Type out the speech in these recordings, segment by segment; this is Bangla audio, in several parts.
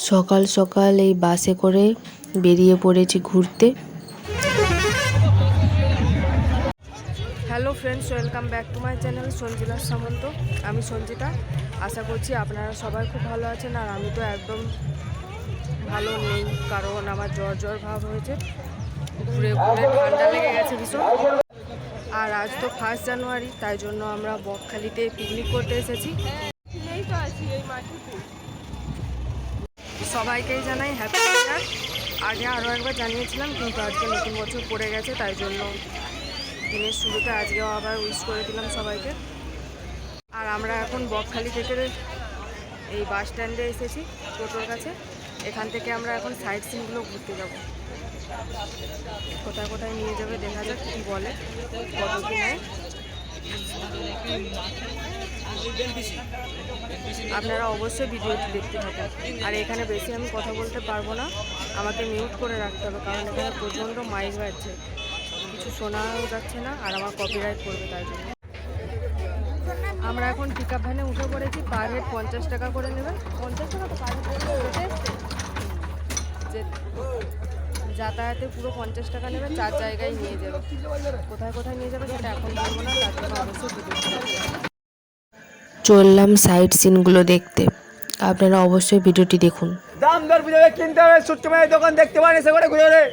সকাল সকাল এই বাসে করে বেরিয়ে পড়েছি ঘুরতে। Hello friends, welcome back to my channel সঞ্জিলাশ সামন্ত। আমি সঞ্জিতা। আশা করছি আপনারা সবাই খুব ভালো আছেন, আর আমি তো একদম ভালো নেই, কারণ আমার জ্বর ভাব হয়েছে, ঘুরে ঘুরে ঠান্ডা লেগে গেছে ভীষণ। আর আজ তো 1 জানুয়ারি, তাই জন্য আমরা বকখালিতে পিকনিক করতে এসেছি। সবাইকেই জানাই হ্যাপি নিউ ইয়ার। আগে আরও একবার জানিয়েছিলাম, কিন্তু আজকে নতুন বছর পড়ে গেছে, তাই জন্য দিনের শুরুতে আজকেও আবার উইশ করে দিলাম সবাইকে। আর আমরা এখন বকখালি থেকে এই বাস স্ট্যান্ডে এসেছি, কোটোর কাছে। এখান থেকে আমরা এখন সাইট সিনগুলো ঘুরতে যাব। কোথায় কোথায় নিয়ে যাবে দেখা যাক, কী বলে, কত কি নেয়। আপনারা অবশ্যই ভিডিওটি দেখতে থাকুন। আর এখানে বেশি আমি কথা বলতে পারবো না, আমাকে মিউট করে রাখতে হবে, কারণ এখানে প্রচণ্ড মাইক বাজছে, কিছু শোনাও যাচ্ছে না, আর আমার কপিরাইট করবে, তাই জন্য। আমরা এখন পিক আপ ভ্যানে উঠে পড়েছি। পার হেড 50 টাকা করে নেবে। 50 টাকা তো পার হেড যে যাতায়াতে পুরো 50 টাকা নেবে, 4 জায়গায় নিয়ে যাবে। কোথায় কোথায় নিয়ে যাবে সেটা এখন বলবো না, তার জন্য অবশ্যই ভিডিও চললাম সাইট সিনগুলো দেখতে। আপনারা অবশ্যই ভিডিওটি দেখুন। দাম দর বুঝে কিনতে হবে, সুট্টি মায়ের দোকান দেখতে পারেন, এসে করে ঘুরে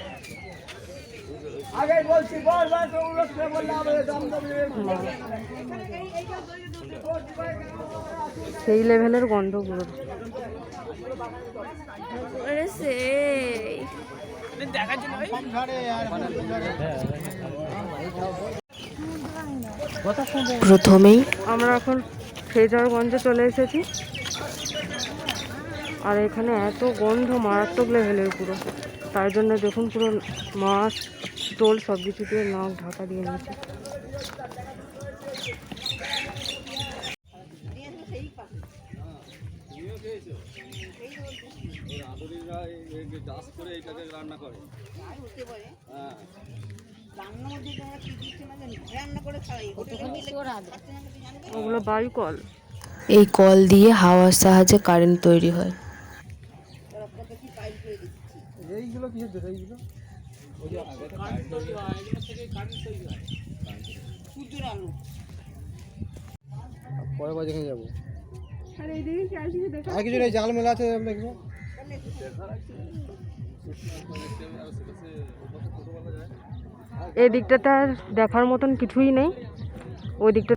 আগে বলছি বারবার তো উল্লেখ করে বললাম আমাদের দাম দর সেই লেভেলের গন্ধগুলো। প্রথমেই আমরা এখন ফ্রেজারগঞ্জে চলে এসেছি, আর এখানে এত গন্ধ মারাত্মক লেভেলের পুরো, তার জন্য দেখুন পুরো মাছ টোল সব কিছু দিয়ে নাক ঢাকা দিয়ে নিয়েছে। ওগুলো বায়ু কল। এই কল দিয়ে হাওয়ার সাহায্যে কারেন্ট তৈরি হয়। পরে বাজে খেয়ে যাবো। আর কিছু নেই, জাল মেলা আছে দেখবো। এই দিকটাতে আর দেখার মতন কিছুই নেই, ওই দিকটা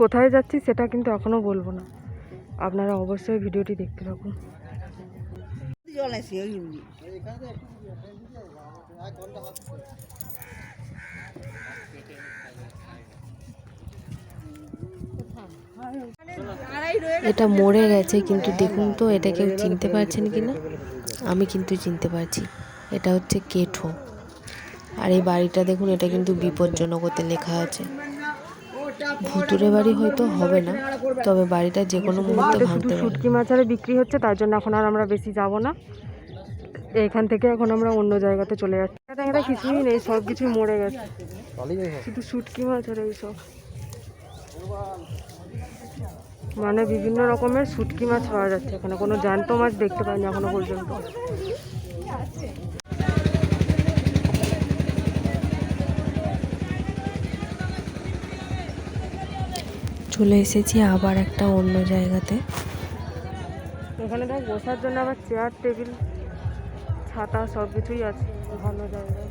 কোথায় যাচ্ছি সেটা কিন্তু এখনো বলবো না, আপনারা অবশ্যই ভিডিওটি দেখতে থাকুন। এটা মরে গেছে, কিন্তু দেখুন তো এটা কেউ চিনতে পারছেন কিনা। আমি কিন্তু চিনতে পারছি, এটা হচ্ছে কেঠো। আর এই বাড়িটা দেখুন, এটা কিন্তু বিপজ্জনক ওতে লেখা আছে। ভুতুরে বাড়ি হয়তো হবে না, তবে বাড়িটা যে কোনো মুহূর্তে ভাঙতে পারে। শুটকি মাছ আর বিক্রি হচ্ছে, তার জন্য এখন আর আমরা বেশি যাব না। এখান থেকে এখন আমরা অন্য জায়গাতে চলে যাচ্ছি। এটা কিছুই নেই, সব কিছুই মরে গেছে, শুধু শুটকি মাছ আর এইসব। মানে বিভিন্ন রকমের শুটকি মাছ পাওয়া যাচ্ছে এখানে, কোনো জ্যান্ত মাছ দেখতে পাইনি এখনো পর্যন্ত। চলে এসেছি আবার একটা অন্য জায়গাতে। এখানে দেখ বসার জন্য আবার চেয়ার টেবিল ছাতা সব কিছুই আছে, ভালো জায়গায়।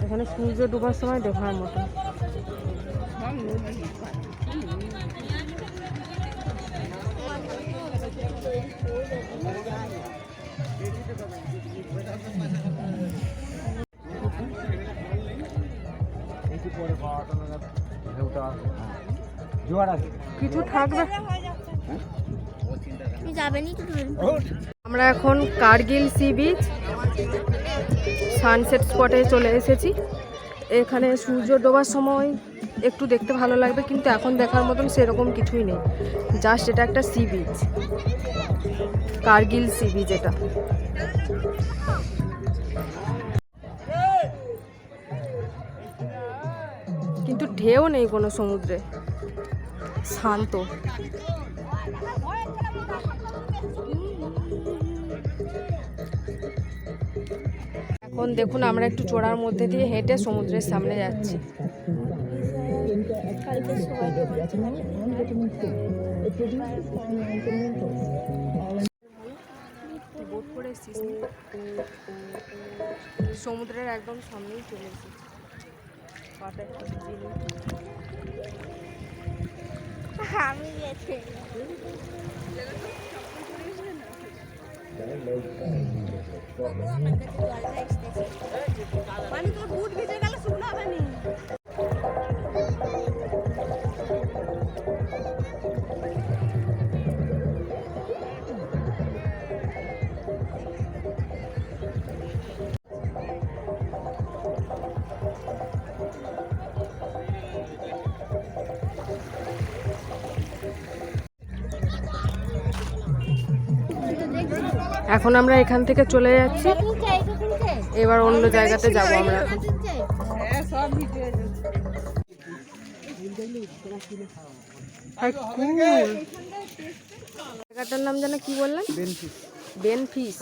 এখানে সূর্য ডোবার সময় দেখার মতো। কিছু থাকবে। আমরা এখন কার্গিল সি বিচ সানসেট স্পটে চলে এসেছি। এখানে সূর্য ডোবার সময় একটু দেখতে ভালো লাগবে, কিন্তু এখন দেখার মতন সেরকম কিছুই নেই, জাস্ট এটা একটা sea beach, Kargil sea beach এটা। কিন্তু ঢেউ নেই কোনো সমুদ্রে, শান্ত। এখন দেখুন আমরা একটু চড়ার মধ্যে দিয়ে হেঁটে সমুদ্রের সামনে যাচ্ছি। বোট করে এসেছিস, সমুদ্রের একদম সামনেই চলে এসেছি। আমি গেছি মানে তোর বুট ভিজে গেলে শুকনো হবে নি। এখন আমরা এখান থেকে চলে যাচ্ছি, এবার অন্য জায়গাতে যাব আমরা এখন। জায়গাটার নাম যেন কি বললেন? বেনফিস।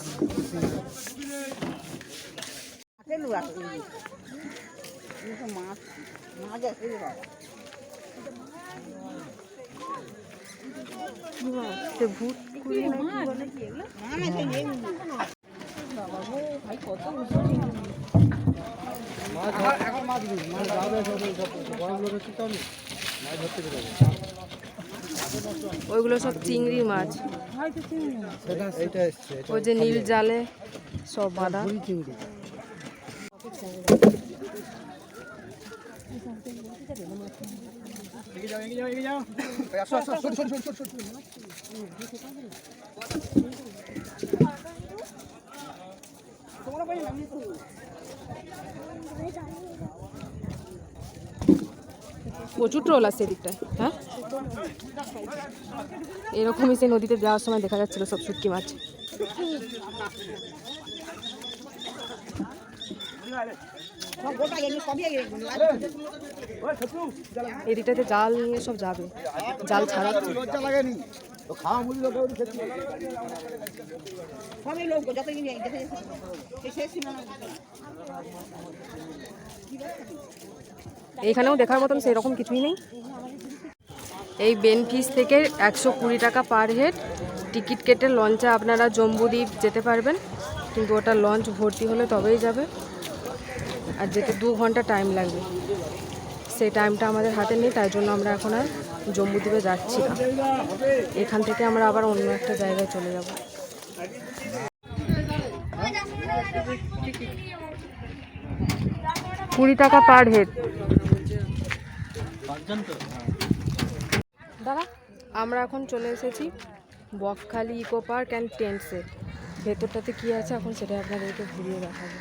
ভূত ওইগুলো সব চিংড়ি মাছ, ওই যে নীল জালে সব বাঁধা। প্রচুর ট্রল আছে এদিকটায়। হ্যাঁ, এরকমই সেই নদীতে যাওয়ার সময় দেখা যাচ্ছিল সব শুটকি মাছ। এদিকটাতে জাল নিয়ে সব যাবে, জাল ছাড়া এইখানেও দেখার মতন সেরকম কিছুই নেই। এই বেনফিস থেকে 120 টাকা পার হেড টিকিট কেটে লঞ্চে আপনারা জম্বুদ্বীপ যেতে পারবেন, কিন্তু ওটা লঞ্চ ভর্তি হলে তবেই যাবে, আর যেতে 2 ঘন্টা টাইম লাগবে। সেই টাইমটা আমাদের হাতে নেই, তাই জন্য আমরা এখন আর জম্বুদ্বীপে যাচ্ছি না। এখান থেকে আমরা আবার অন্য একটা জায়গায় চলে যাব। 20 টাকা পার হেড। দাদা, আমরা এখন চলে এসেছি বকখালি ইকো পার্ক অ্যান্ড টেন্টসে। ভেতরটাতে কি আছে এখন সেটা আপনাদেরকে ঘুরিয়ে দেখাবো।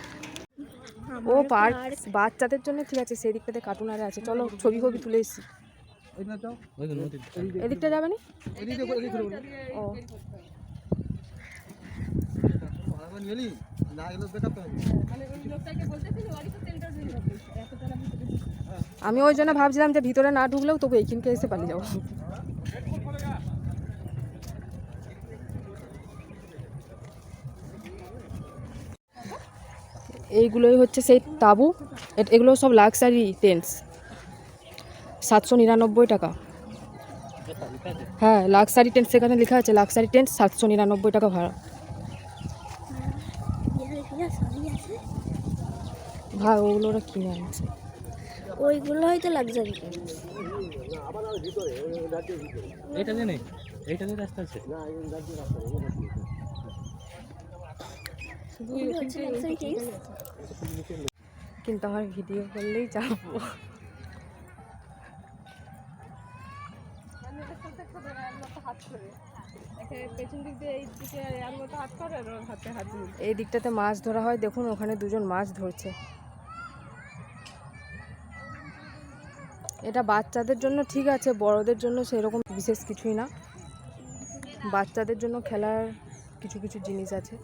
ও পার্ক বাচ্চাদের জন্য ঠিক আছে, সেই দিকটাতে কার্টুন আরে আছে। চলো ছবি তুলে এসেছি। এদিকটা যাবে না? ও আমি ওই জন্য ভাবছিলাম যে ভিতরে না ঢুকলেও তবু এইখানকে এসে পালিয়ে যাবো। এইগুলোই হচ্ছে সেই তাঁবু, এগুলো সব লাক্সারি টেন্টস। 799 টাকা। হ্যাঁ, লাক্সারি টেন্ট, সেখানে লেখা আছে লাক্সারি টেন্ট 799 টাকা ভাড়া। ভাই ওগুলো ওরা কিনে আনছে, ওইগুলো হয়তো লাক্সারি। এটা জানে, এইটা দিয়ে রাস্তা আছে না, কিন্তু আমার ভিডিও করলেই যাবো। এই দিকটাতে মাছ ধরা হয়, দেখুন ওখানে দুজন মাছ ধরছে। এটা বাচ্চাদের জন্য ঠিক আছে, বড়দের জন্য সেরকম বিশেষ কিছুই না। বাচ্চাদের জন্য খেলার কিছু কিছু জিনিস আছে।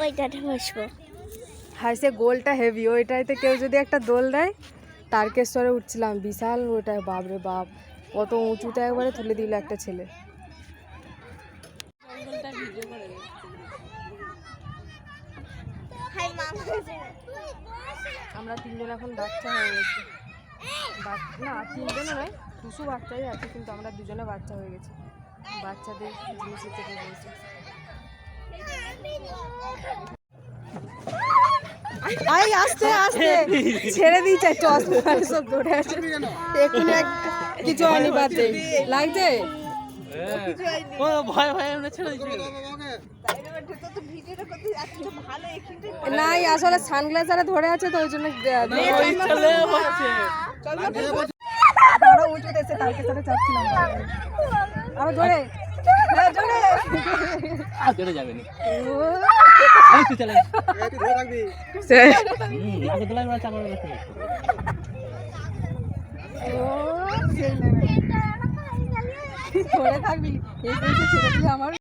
ওইটাতে বসবো। হাই, সে গোলটা হেভি, ওইটাতে কেউ যদি একটা দোল দেয়। তারকেশ্বরে উঠছিলাম, বিশাল ওইটায়, বাপরে বাপ কত উঁচুতে একবারে তুলে দিল একটা ছেলে। আমরা তিনজন এখন বাচ্চা হয়ে গেছি। না তিনজনে নয়, টুসু বাচ্চাই আছে, কিন্তু আমরা দুজনে বাচ্চা হয়ে গেছি। বাচ্চাদের জিনিসে চেপে পড়েছি। আই আস্তে আস্তে ছেড়ে দিয়েছে, চশমা সব ধরে আছে। এখন কিছু হয়নি, বাদে লাগছে নাই, আসলে সানগ্লাস যারা ধরে আছে তো ওই জন্য ধরে থাকবি। আমার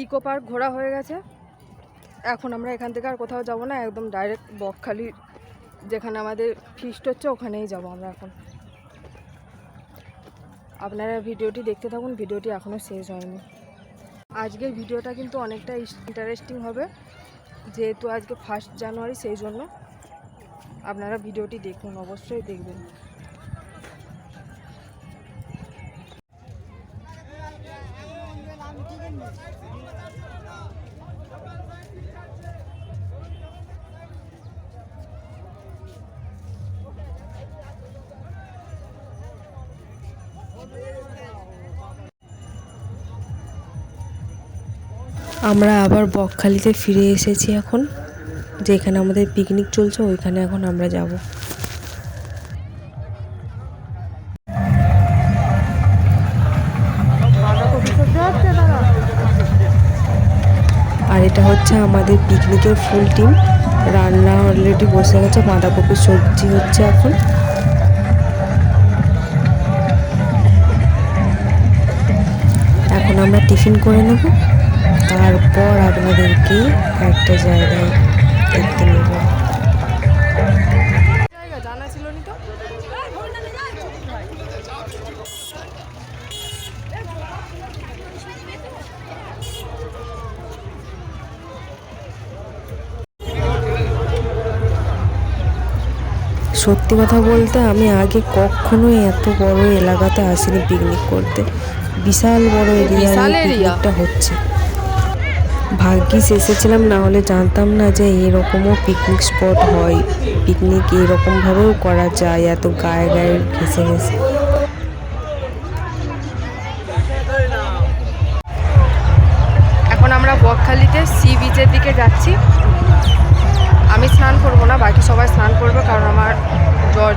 ইকো পার্ক ঘোরা হয়ে গেছে। এখন আমরা এখান থেকে আর কোথাও যাব না, একদম ডাইরেক্ট বকখালি যেখানে আমাদের ফিস্ট হচ্ছে ওখানেই যাব আমরা এখন। আপনারা ভিডিওটি দেখতে থাকুন, ভিডিওটি এখনও শেষ হয়নি। আজকের ভিডিওটা কিন্তু অনেকটা ইন্টারেস্টিং হবে, যেহেতু আজকে 1 জানুয়ারি, সেই জন্য আপনারা ভিডিওটি দেখুন, অবশ্যই দেখবেন। আমরা আবার বকখালিতে ফিরে এসেছি এখন, যেখানে আমাদের পিকনিক চলছে ওইখানে এখন আমরা যাব। আর এটা হচ্ছে আমাদের পিকনিকের ফুল টিম। রান্না অলরেডি বসে গেছে, বাঁধাকপির সবজি হচ্ছে এখন। এখন আমরা টিফিন করে নেব, তারপর আপনাদেরকে একটা জায়গায় দেখতে নেব। জানা ছিল না তো। সত্যি কথা বলতে আমি আগে কখনোই এত বড় এলাকাতে আসিনি পিকনিক করতে। বিশাল বড় এরিয়ায় পিকনিকটা হচ্ছে। ভাগ্যিস এসেছিলাম, না হলে জানতাম না যে এরকমও পিকনিক স্পট হয়, পিকনিক এরকমভাবেও করা যায়, এত গায়ে গায়ে ঘেসে ঘেসে। এখন আমরা বকখালিতে সি বিচের দিকে যাচ্ছি। আমি স্নান করবো না, বাকি সবাই স্নান করবে, কারণ আমার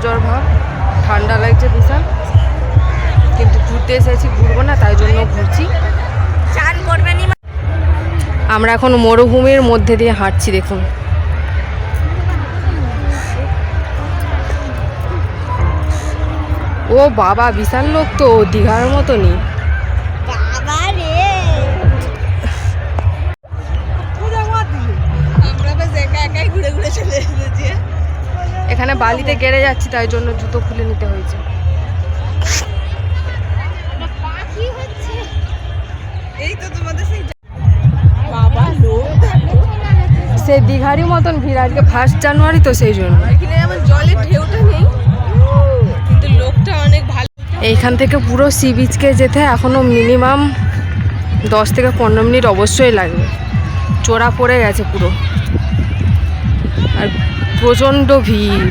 জ্বর ভাব, ঠান্ডা লাগছে বিশাল। কিন্তু ঘুরতে এসেছি, ঘুরবো না, তাই জন্য ঘুরছি। চান করবেন? আমরা এখন মরুভূমির মধ্যে দিয়ে হাঁটছি, দেখুন। ও বাবা, বিশাল লোক তো, দীঘার মতনই। বাবা রে, আমরা বেশ একা একাই ঘুরে ঘুরে চলে এসেছি। এখানে বালিতে গেড়ে যাচ্ছি, তাই জন্য জুতো খুলে নিতে হয়েছে। পাখি হচ্ছে এই তো তোমাদের সেই বাবা লোক দেখো, সে দীঘারই মতন ভিড়। আজকে 1 জানুয়ারি তো, সেই জন্য। এখানে যেমন জলের ঢেউটা নেই, কিন্তু লোকটা অনেক ভালো। এইখান থেকে পুরো সি বিচকে যেতে এখনও মিনিমাম 10 থেকে 15 মিনিট অবশ্যই লাগবে। চোরা পড়ে গেছে পুরো, আর প্রচণ্ড ভিড়।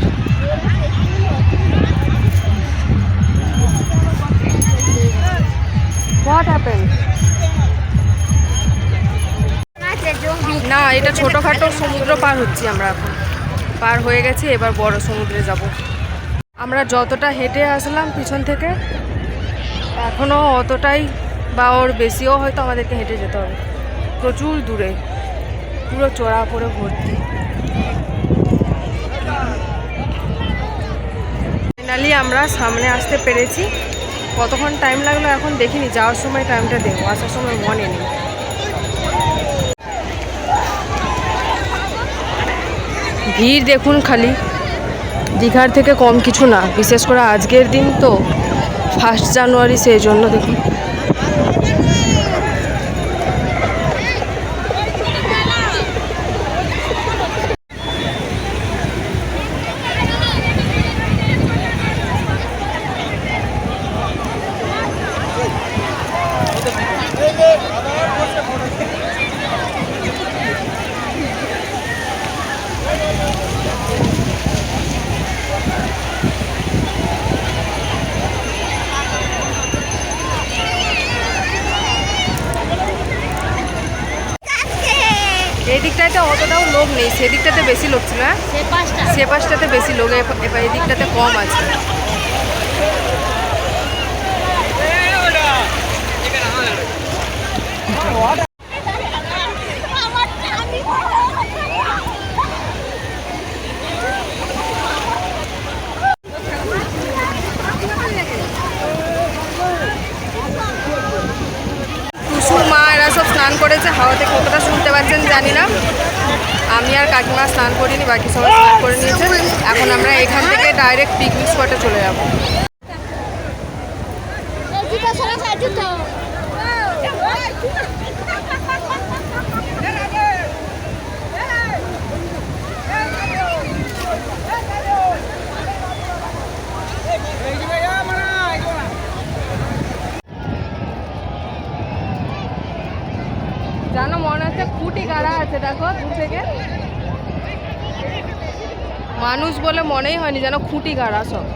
What happened? না, এটা ছোটোখাটো সমুদ্র পার হচ্ছি আমরা এখন। পার হয়ে গেছি, এবার বড় সমুদ্রে যাব। আমরা যতটা হেঁটে আসলাম পিছন থেকে, এখনও অতটাই বা ওর বেশিও হয়তো আমাদেরকে হেঁটে যেতে হবে। প্রচুর দূরে, পুরো চড়া পড়ে ভর্তি। ফাইনালি আমরা সামনে আসতে পেরেছি। কতক্ষণ টাইম লাগলো এখন দেখিনি, যাওয়ার সময় টাইমটা দেবো, আসার সময় মনে নেই। ভিড় দেখুন খালি, দীঘার থেকে কম কিছু না, বিশেষ করে আজকের দিন তো 1 জানুয়ারি, সেই জন্য দেখুন। এই দিকটাতে অতটাও লোক নেই, সেদিকটাতে বেশি লোক ছিল। হ্যাঁ, সে পাশটাতে বেশি লোক, এবার এই দিকটাতে কম আছে। মা এরা সব স্নান করেছে, হাওয়াতে কতটা শুনতে পাচ্ছেন জানি না। আমি আর কাকিমা স্নান করিনি, বাকি সবাই স্নান করে নিয়েছে। এখন আমরা এখান থেকে ডাইরেক্ট পিকনিক স্পটে চলে যাব। জানো, মনে হচ্ছে খুঁটি গাড়া আছে, দেখো দূর থেকে। মানুষ বলে মনেই হয়নি, যেন খুঁটি গাড়া সব।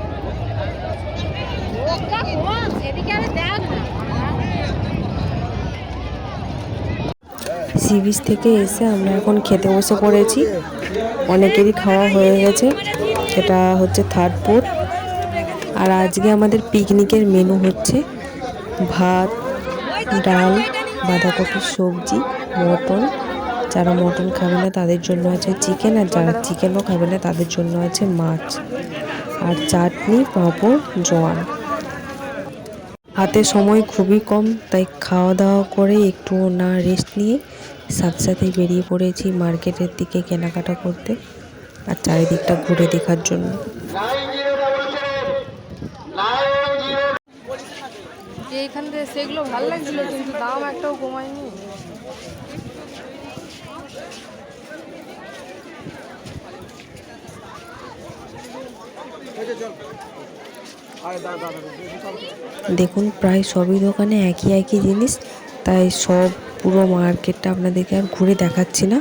সি বিচ থেকে এসে আমরা এখন খেতে বসে পড়েছি। অনেকেরই খাওয়া হয়ে গেছে, এটা হচ্ছে 3rd পোর। আর আজকে আমাদের পিকনিকের মেনু হচ্ছে ভাত, ডাল, বাঁধাকপির সবজি, মটন। যারা মটন খাবে না তাদের জন্য আছে চিকেন, আর যারা চিকেনও খাবে না তাদের জন্য আছে মাছ, আর চাটনি, পাঁপড়, জোয়ান। হাতে সময় খুবই কম, তাই খাওয়া দাওয়া করে একটু না রেস্ট নিয়ে সাথে সাথে বেরিয়ে পড়েছি মার্কেটের দিকে কেনাকাটা করতে আর চারিদিকটা ঘুরে দেখার জন্য। এইখান থেকে সেগুলো ভালো লাগছিল, কিন্তু দাম একটাও কমায়নি। দেখুন প্রায় সবই দোকানে একই একই জিনিস, তাই সব পুরো মার্কেটটা আপনাদেরকে আর ঘুরে দেখাচ্ছি না,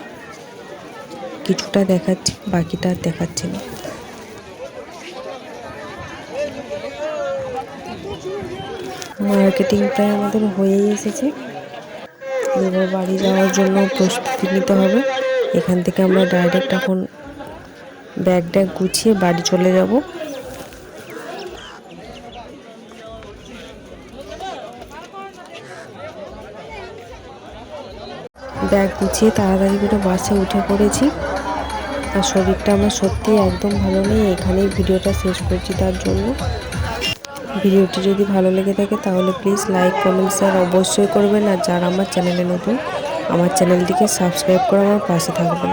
কিছুটা দেখাচ্ছি, বাকিটা আর দেখাচ্ছি না। মার্কেটিং প্রায় আমাদের হয়েই এসেছে, এবার বাড়ি যাওয়ার জন্য প্রস্তুতি নিতে হবে। এখান থেকে আমরা ডাইরেক্ট এখন ব্যাগ গুছিয়ে বাড়ি চলে যাব। ব্যাগ গুছিয়ে তাড়াতাড়ি করে বাসে উঠে পড়েছি। আর শরীরটা আমার সত্যি একদম ভালো নেই, এখানেই ভিডিওটা শেষ করছি। তার জন্য ভিডিওটি যদি ভালো লেগে থাকে তাহলে প্লিজ লাইক, কমেন্ট, শেয়ার অবশ্যই করবেন। আর যারা আমার চ্যানেলে নতুন, আমার চ্যানেলটিকে সাবস্ক্রাইব করে আমার পাশে থাকবেন।